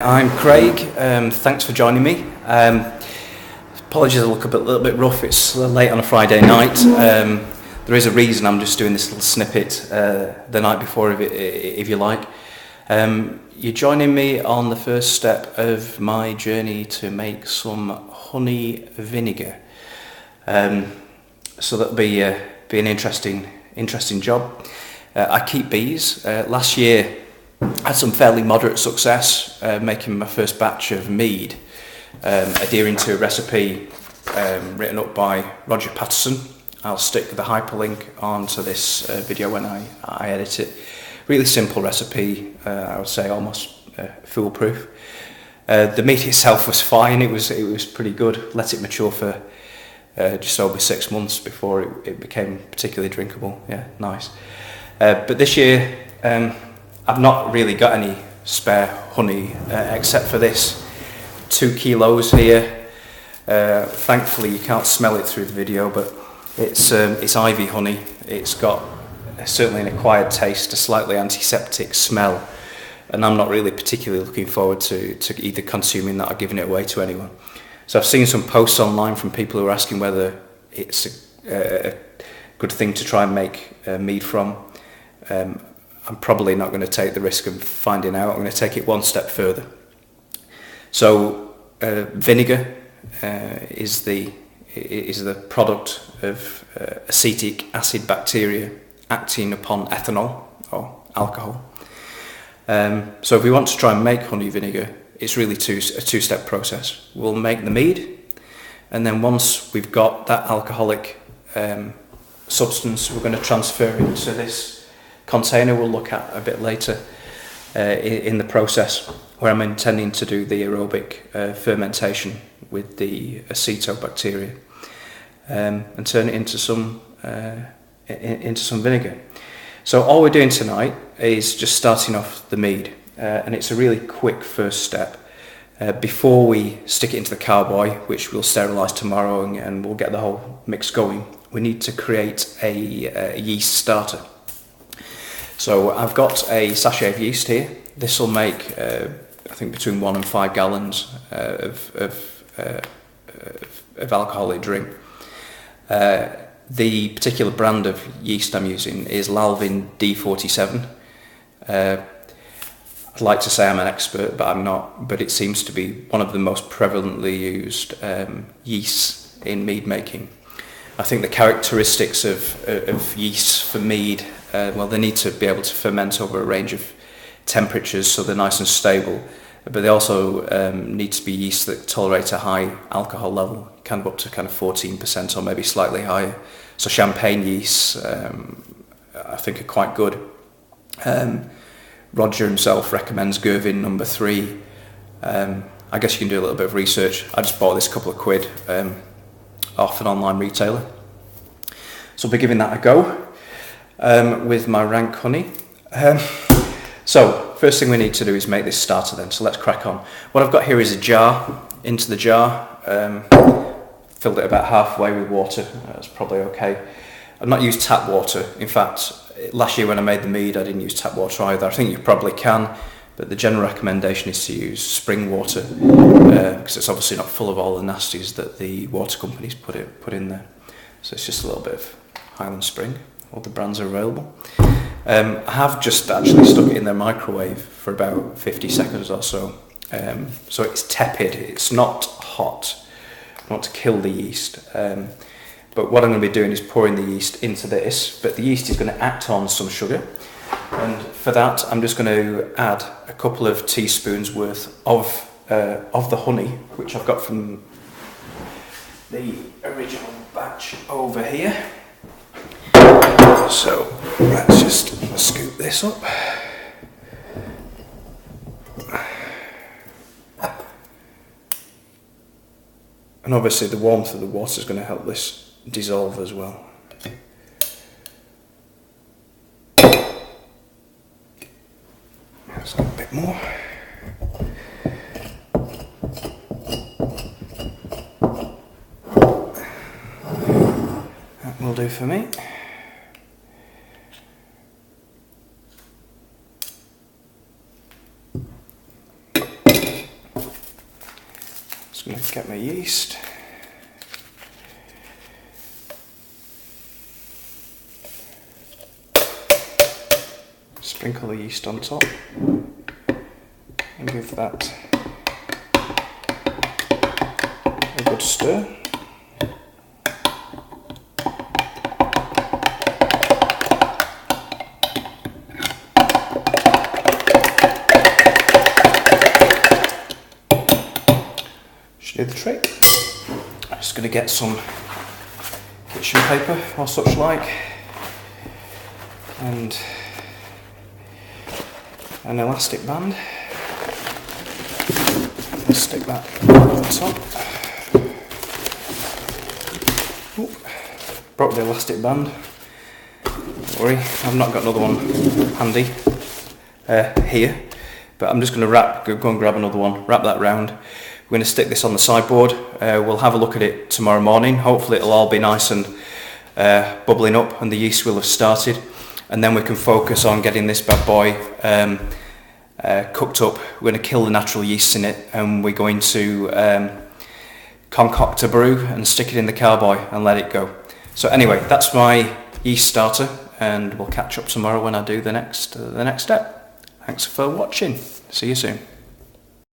I'm Craig, thanks for joining me. Apologies I look a little bit rough, it's late on a Friday night. There is a reason I'm just doing this little snippet the night before, if you like. You're joining me on the first step of my journey to make some honey vinegar. So that'll be an interesting job. I keep bees. Last year I had some fairly moderate success making my first batch of Mead, adhering to a recipe written up by Roger Patterson. I'll stick the hyperlink onto this video when I edit it. Really simple recipe, I would say almost foolproof. The meat itself was fine, it was pretty good. Let it mature for just over 6 months before it became particularly drinkable. Yeah, nice. But this year, I've not really got any spare honey except for this 2 kilos here. Thankfully you can't smell it through the video, but it's ivy honey. It's got certainly an acquired taste, a slightly antiseptic smell, and I'm not really particularly looking forward to either consuming that or giving it away to anyone. So I've seen some posts online from people who are asking whether it's a good thing to try and make mead from. I'm probably not going to take the risk of finding out. I'm going to take it one step further. So vinegar is the product of acetic acid bacteria acting upon ethanol or alcohol. So if we want to try and make honey vinegar, it's really a two-step process. We'll make the mead, and then once we've got that alcoholic substance, we're going to transfer it into this container we'll look at a bit later in the process, where I'm intending to do the aerobic fermentation with the acetobacteria and turn it into some vinegar. So all we're doing tonight is just starting off the mead, and it's a really quick first step. Before we stick it into the carboy, which we'll sterilise tomorrow and we'll get the whole mix going, we need to create a yeast starter. So I've got a sachet of yeast here. This will make, I think, between 1 and 5 gallons of alcoholic drink. The particular brand of yeast I'm using is Lalvin D47. I'd like to say I'm an expert, but I'm not. But it seems to be one of the most prevalently used yeasts in mead making. I think the characteristics of yeast for mead, they need to be able to ferment over a range of temperatures so they're nice and stable, but they also need to be yeast that tolerate a high alcohol level, kind of up to kind of 14% or maybe slightly higher. So champagne yeasts, I think, are quite good. Roger himself recommends Gervin number 3. I guess you can do a little bit of research. I just bought this a couple of quid off an online retailer. So I'll be giving that a go with my rank honey. So first thing we need to do is make this starter then, so let's crack on. What I've got here is a jar. Into the jar, filled it about halfway with water. That's probably okay. I've not used tap water. In fact, last year when I made the mead I didn't use tap water either. I think you probably can, but the general recommendation is to use spring water because it's obviously not full of all the nasties that the water companies put in there. So it's just a little bit of Highland Spring. All the brands are available. I have just actually stuck it in the microwave for about 50 seconds or so. So it's tepid, it's not hot. I want to kill the yeast. But what I'm going to be doing is pouring the yeast into this, but the yeast is going to act on some sugar. And for that, I'm just going to add a couple of teaspoons worth of the honey, which I've got from the original batch over here. So let's just scoop this up. And obviously the warmth of the water is going to help this dissolve as well. Let's add a bit more. That will do for me. going to get my yeast. Sprinkle the yeast on top and give that a good stir. Should do the trick. I'm just going to get some kitchen paper or such like and an elastic band. Let's stick that on top. Oop. Broke the elastic band. Don't worry, I've not got another one handy here, but I'm just going to go and grab another one, wrap that round. We're going to stick this on the sideboard. We'll have a look at it tomorrow morning. Hopefully it'll all be nice and bubbling up and the yeast will have started, and then we can focus on getting this bad boy cooked up. We're going to kill the natural yeast in it, and we're going to concoct a brew and stick it in the carboy and let it go. So anyway, that's my yeast starter, and we'll catch up tomorrow when I do the next step. Thanks for watching. See you soon.